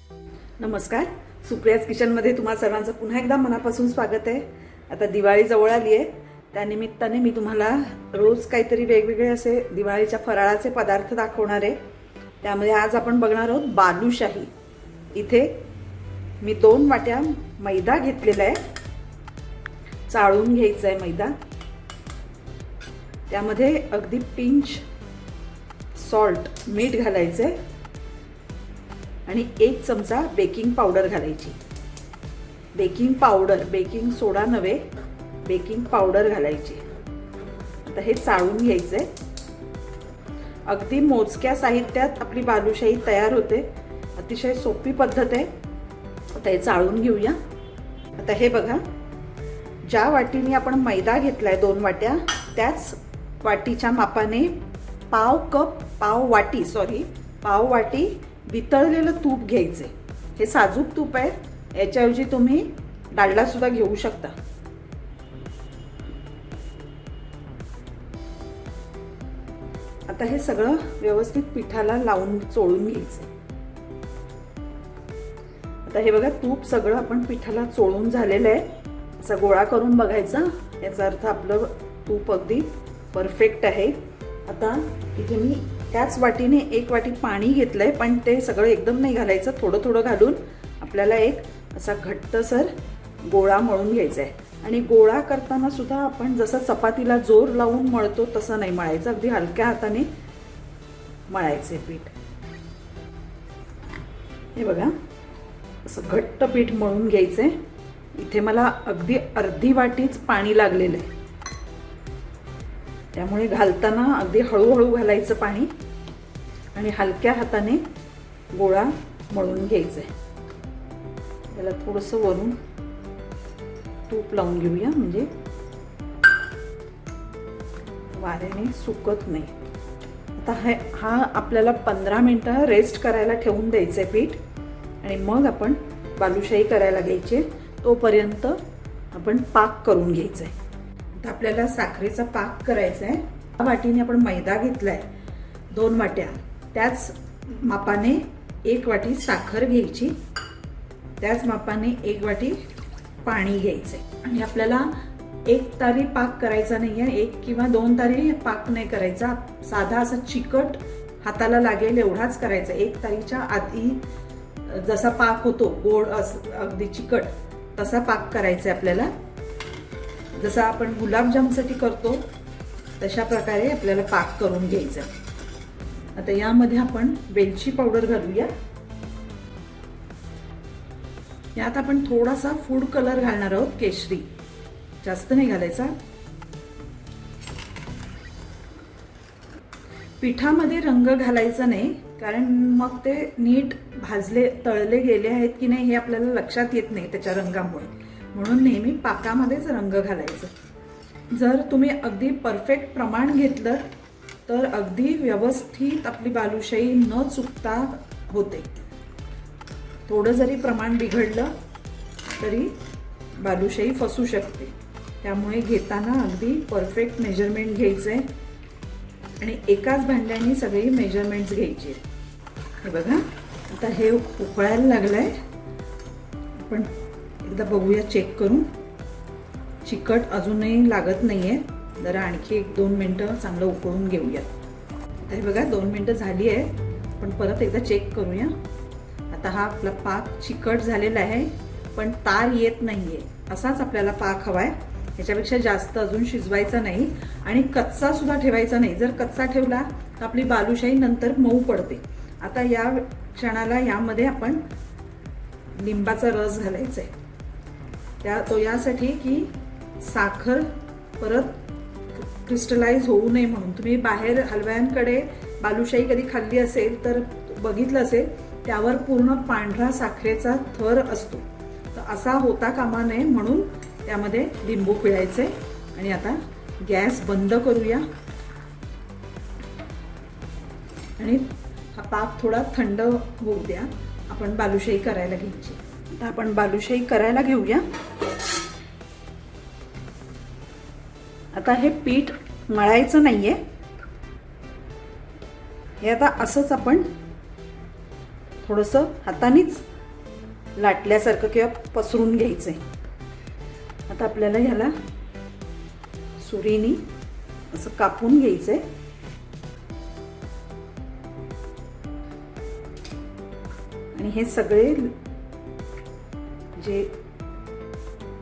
नमस्कार, सुप्रियाज किचनमध्ये तुम्हा सर्वांचं पुन्हा एकदा मनापासून स्वागत आहे. आता दिवाळी जवळ आली आहे, त्यानिमित्ताने मी तुम्हाला रोज काहीतरी वेगवेगळे असे दिवाळीच्या फराळाचे पदार्थ दाखवणार आहे. त्यामध्ये आज आपण बघणार आहोत बालुशाही. इथे मी 2 वाट्या मैदा घेतलेला आहे. चाळून घ्यायचा आहे मैदा. त्यामध्ये अगदी पिंच सॉल्ट, मीठ घालायचं आहे आणि 1 चमचा बेकिंग पावडर घालायची. बेकिंग पावडर, बेकिंग सोडा नव्हे, बेकिंग पावडर घालायची. आता हे चाळून घ्यायचं आहे. अगदी मोजक्या साहित्यात आपली बालुशाही तयार होते. अतिशय सोपी पद्धत आहे. आता हे चाळून घेऊया. आता हे बघा, ज्या वाटीने आपण मैदा घेतलाय 2 वाट्या, त्याच वाटीच्या मापाने पाव वाटी वितळलेलं तूप घ्यायचे. हे साजूक तूप आहे, याच्याऐवजी तुम्ही डालडा सुद्धा घेऊ शकता. आता हे सगळं व्यवस्थित पिठाला लावून चोळून घ्यायचं. आता हे बघा, तूप सगळं आपण पिठाला चोळून झालेलं आहे. असा गोळा करून बघायचा, याचा अर्थ आपलं तूप अगदी परफेक्ट आहे. आता इथे मी त्याच वाटीने 1 वाटी पाणी घेतलंय, पण ते सगळं एकदम नाही घालायचं. थोडं थोडं घालून आपल्याला एक असा घट्टसर गोळा मळून घ्यायचा आहे. आणि गोळा करताना सुद्धा आपण जसं चपातीला जोर लावून मळतो तसं नाही मळायचं, अगदी हलक्या हाताने मळायचे पीठ. हे बघा, असं घट्ट पीठ मळून घ्यायचंय. इथे मला अगदी अर्धी वाटीच पाणी लागलेलं आहे, त्यामुळे घालताना अगदी हळूहळू घालायचं पाणी आणि हलक्या हाताने गोळा मळून घ्यायचा आहे. त्याला थोडंसं वरून तूप लावून घेऊया, म्हणजे वाऱ्याने सुकत नाही. आता हा आपल्याला 15 मिनिटं रेस्ट करायला ठेवून द्यायचं आहे पीठ, आणि मग आपण बालुशाही करायला घ्यायची. तोपर्यंत आपण पाक करून घ्यायचा आहे. आता आपल्याला साखरेचा पाक करायचा आहे. या वाटीने आपण मैदा घेतलाय 2 वाट्या, त्याच मापाने 1 वाटी साखर घ्यायची, त्याच मापाने 1 वाटी पाणी घ्यायचंय. आणि आपल्याला 1 तारी पाक करायचा नाही आहे, 1 किंवा 2 तारी पाक नाही करायचा. साधा असा चिकट हाताला लागेल एवढाच करायचा. 1 तारीच्या आधी जसा पाक होतो गोड अगदी चिकट, तसा पाक करायचा आहे आपल्याला. जसा आपण गुलाबजामसाठी करतो तशा प्रकारे आपल्याला पाक करून घ्यायचा. आता यामध्ये आपण वेलची पावडर घालूया. यात आपण थोडासा फूड कलर घालणार आहोत, केशरी, जास्त नाही घालायचा. पिठामध्ये रंग घालायचा नाही, कारण मग ते नीट तळले गेले आहेत की नाही हे आपल्याला लक्षात येत नाही त्याच्या रंगामुळे. म्हणून नेहमी पाकामध्येच रंग घालायचं. जर तुम्ही अगदी परफेक्ट प्रमाण घेतलं तर अगदी व्यवस्थित आपली बालुशाही न चुकता होते. थोडं जरी प्रमाण बिघडलं तरी बालुशाही फसू शकते. त्यामुळे घेताना अगदी परफेक्ट मेजरमेंट घ्यायचं आहे आणि एकाच भांड्याने सगळी मेजरमेंट्स घ्यायची. हे बघा, आता हे उकळायला लागलंय. आपण एकदा बघूया चेक करून. चिकट अजूनही लागत नाहीये. जरा आणखी 1-2 मिनिटं चांगलं उकळून घेऊया. आता हे बघा, 2 मिनिटं झाली आहे. आपण परत एकदा चेक करूया. आता हा आपला पाक चिकट झालेला आहे, पण तार येत नाहीये. असाच आपल्याला पाक हवाय. याच्यापेक्षा जास्त अजून शिजवायचा नाही आणि कच्चा सुद्धा ठेवायचा नाही. जर कच्चा ठेवला तर आपली बालुशाही नंतर मऊ पडते. आता या क्षणाला यामध्ये आपण लिंबाचा रस घालायचा आहे. यासाठी की साखर परत क्रिस्टलाइज होऊ नये म्हणून. तुम्ही बाहेर हलव्यांकडे बालुशाही कधी खाल्ली असेल तर बघितलं असेल, त्यावर पूर्ण पांढरा साखरेचा थर असतो. तर असा होता कामा नये म्हणून त्यामध्ये लिंबू पिळायचे. आणि आता गॅस बंद करूया आणि हा पाक थोडा थंड होऊ द्या. आपण बालुशाही करायला घ्यायची. आता आपण बालुशाही करायला घेऊया. आता हे पीठ मळायचं नाहीये, हे आता असंच आपण थोडंसं हातानेच लाटल्यासारखं किंवा पसरून घ्यायचं आहे. आता आपल्याला ह्याला सुरीने असं कापून घ्यायचं आहे. आणि हे सगळे जे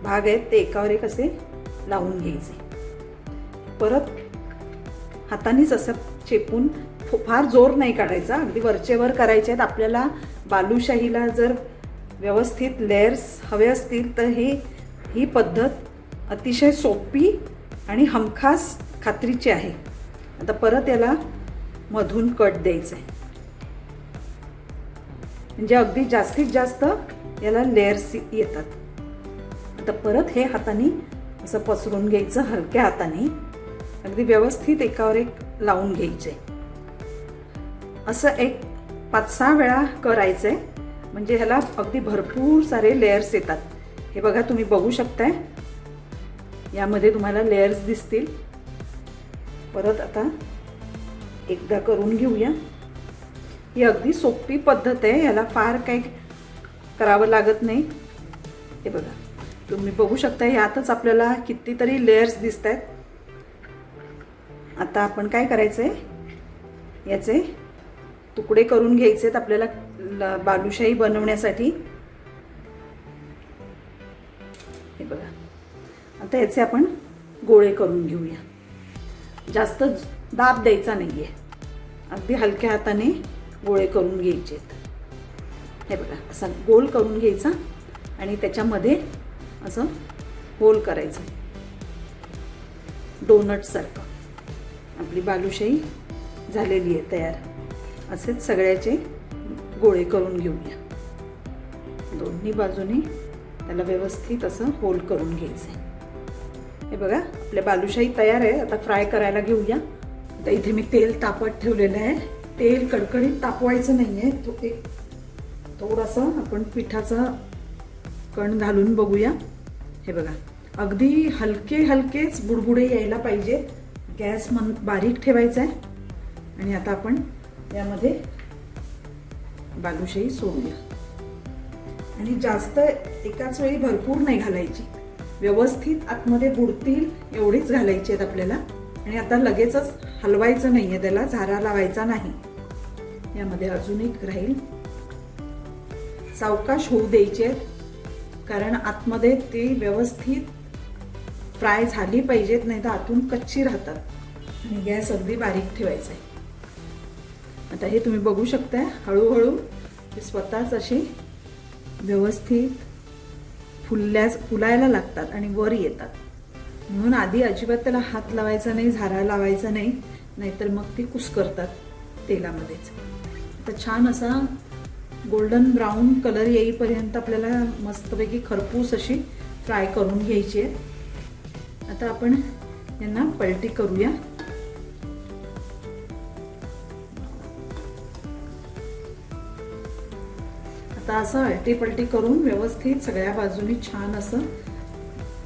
भाग आहेत ते एकावर एक असे लावून घ्यायचे. परत हातानेच असं चेपून, फार जोर नाही काढायचा, अगदी वरचेवर करायचे आहेत. आपल्याला बालुशाहीला जर व्यवस्थित लेयर्स हवे असतील तर ही पद्धत अतिशय सोपी आणि हमखास खात्रीची आहे. आता परत याला मधून कट द्यायचं आहे, म्हणजे अगदी जास्तीत जास्त याला लेयर्स येतात. आता परत हे हाताने असं पसरून घ्यायचं, हलक्या हाताने अगदी व्यवस्थित एकावर एक लावून घ्यायचे. असं एक 5-6 वेळा करायचं आहे, म्हणजे ह्याला अगदी भरपूर सारे लेयर्स येतात. हे बघा, तुम्ही बघू शकताय, यामध्ये तुम्हाला लेयर्स दिसतील. परत आता एकदा करून घेऊया. ही अगदी सोपी पद्धत आहे, याला फार काही करावं लागत नाही. हे बघा, तुम्ही बघू शकता, यातच आपल्याला कितीतरी लेयर्स दिसत आहेत. आता आपण काय करायचं आहे, याचे तुकडे करून घ्यायचे आहेत आपल्याला बालुशाही बनवण्यासाठी. हे बघा, आता याचे आपण गोळे करून घेऊया. जास्त दाब द्यायचा नाहीये, अगदी हलक्या हाताने गोळे करून घ्यायचे आहेत. हे बघा, असा गोल करून घ्यायचा आणि त्याच्यामध्ये असं होल करायचं, डोनट सारखं. आपली बालुशाही झालेली आहे तयार. असेच सगळ्याचे गोळे करून घेऊया. दोन्ही बाजूने त्याला व्यवस्थित असं होल करून घ्यायचं. हे बघा, आपल्या बालुशाही तयार आहे. आता फ्राय करायला घेऊया. आता इथे मी तेल तापत ठेवलेलं आहे. तेल कडकडीत तापवायचं नाही आहे, तो एक थोडासा आपण पिठाचा कण घालून बघूया. हे बघा, अगदी हलकेच बुडबुडे यायला पाहिजे. गॅस बारीक ठेवायचा आहे. आणि आता आपण यामध्ये बालुशाही सोडूया. आणि जास्त एकाच वेळी भरपूर नाही घालायची, व्यवस्थित आतमध्ये बुडतील एवढीच घालायची आहेत आपल्याला. आणि आता लगेचच हलवायचं नाही आहे, त्याला झारा लावायचा नाही. यामध्ये अजून एक राहील. सावकाश होऊ द्यायचे आहेत, कारण आतमध्ये ते व्यवस्थित फ्राय झाली पाहिजेत, नाही तर आतून कच्ची राहतात. आणि गॅस अगदी बारीक ठेवायचा आहे. आता हे तुम्ही बघू शकताय, हळूहळू ते स्वतःच असे व्यवस्थित फुलायला लागतात आणि वर येतात. म्हणून आधी अजिबात त्याला हात लावायचा नाही, झारा लावायचा नाही, नाहीतर मग ती कुस्करतात तेलामध्येच. आता छान असा गोल्डन ब्राऊन कलर येईपर्यंत आपल्याला मस्तपैकी खरपूस अशी फ्राय करून घ्यायची आहे. आता आपण यांना पलटी करूया. आता असं अलटी पलटी करून व्यवस्थित सगळ्या बाजूनी छान असं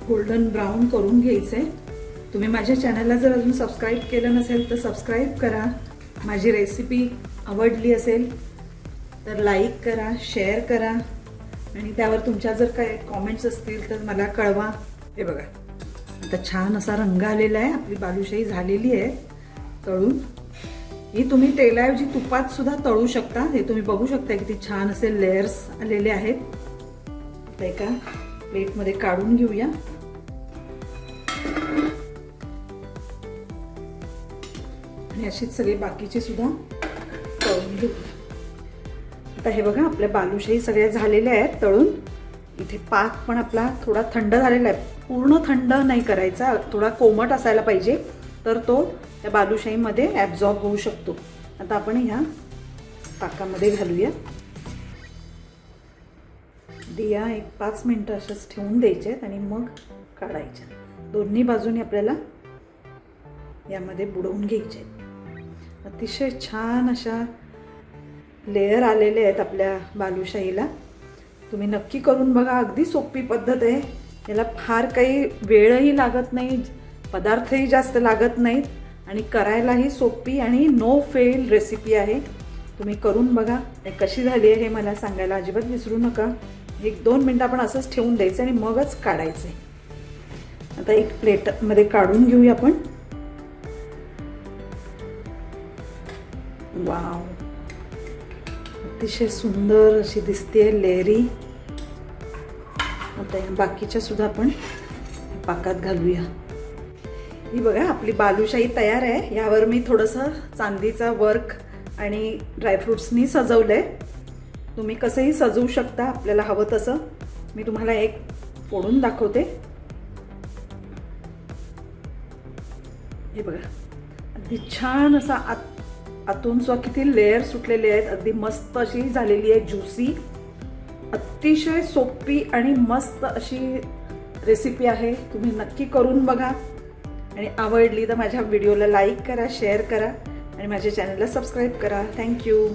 गोल्डन ब्राऊन करून घ्यायचंय. तुम्ही माझ्या चॅनलला जर अजून सबस्क्राईब केलं नसेल तर सबस्क्राईब करा. माझी रेसिपी आवडली असेल तर लाईक करा, शेअर करा आणि त्यावर तुमच्या जर काही कॉमेंट्स असतील तर मला कळवा. हे बघा, आता छान असा रंग आलेला आहे. आपली बालुशाही झालेली आहे तळून. ही तुम्ही तेलाऐवजी तुपात सुद्धा तळू शकता. हे तुम्ही बघू शकता किती छान असे लेयर्स आलेले आहेत. आता एका प्लेटमध्ये काढून घेऊया. आणि अशीच सगळे बाकीचे सुद्धा तळून घेऊया. आता हे बघा, आपल्या बालुशाही सगळ्या झालेल्या आहेत तळून. इथे पाक पण आपला थोडा थंड झालेला आहे. पूर्ण थंड नाही करायचा, थोडा कोमट असायला पाहिजे, तर तो त्या बालुशाहीमध्ये ॲब्झॉर्ब होऊ शकतो. आता आपण ह्या पाकामध्ये घालूया. दिया एक 5 मिनिटं अशाच ठेवून द्यायचे आहेत आणि मग काढायच्या. दोन्ही बाजूने आपल्याला यामध्ये बुडवून घ्यायचे आहेत. अतिशय छान अशा लेयर आलेले आहेत आपल्या बालुशाहीला. तुम्ही नक्की करून बघा, अगदी सोपी पद्धत आहे. याला फार काही वेळही लागत नाही, पदार्थही जास्त लागत नाहीत आणि करायलाही सोपी आणि नो फेल रेसिपी आहे. तुम्ही करून बघा. कशी झाली आहे हे मला सांगायला अजिबात विसरू नका. 1-2 मिनिटं आपण असंच ठेवून द्यायचं आणि मगच काढायचे. आता एक प्लेटमध्ये काढून घेऊया आपण. वाव, अतिशय सुंदर अशी दिसते लेयरी. आता या बाकीच्या सुद्धा आपण पाकात घालूया. ही बघा आपली बालुशाही तयार आहे. यावर मी थोडंसं चांदीचा वर्क आणि ड्रायफ्रुट्सनी सजवलंय. तुम्ही कसंही सजवू शकता आपल्याला हवं तसं. मी तुम्हाला एक फोडून दाखवते. हे बघा अगदी छान असा आतून सुद्धा किती लेयर सुटलेले आहेत. अगदी मस्त अशी झालेली आहे, ज्युसी. अतिशय सोपी आणि मस्त अशी रेसिपी आहे. तुम्ही नक्की करून बघा आणि आवडली तर माझ्या व्हिडिओला लाईक करा, शेअर करा आणि माझ्या चॅनलला सबस्क्राईब करा. थँक्यू.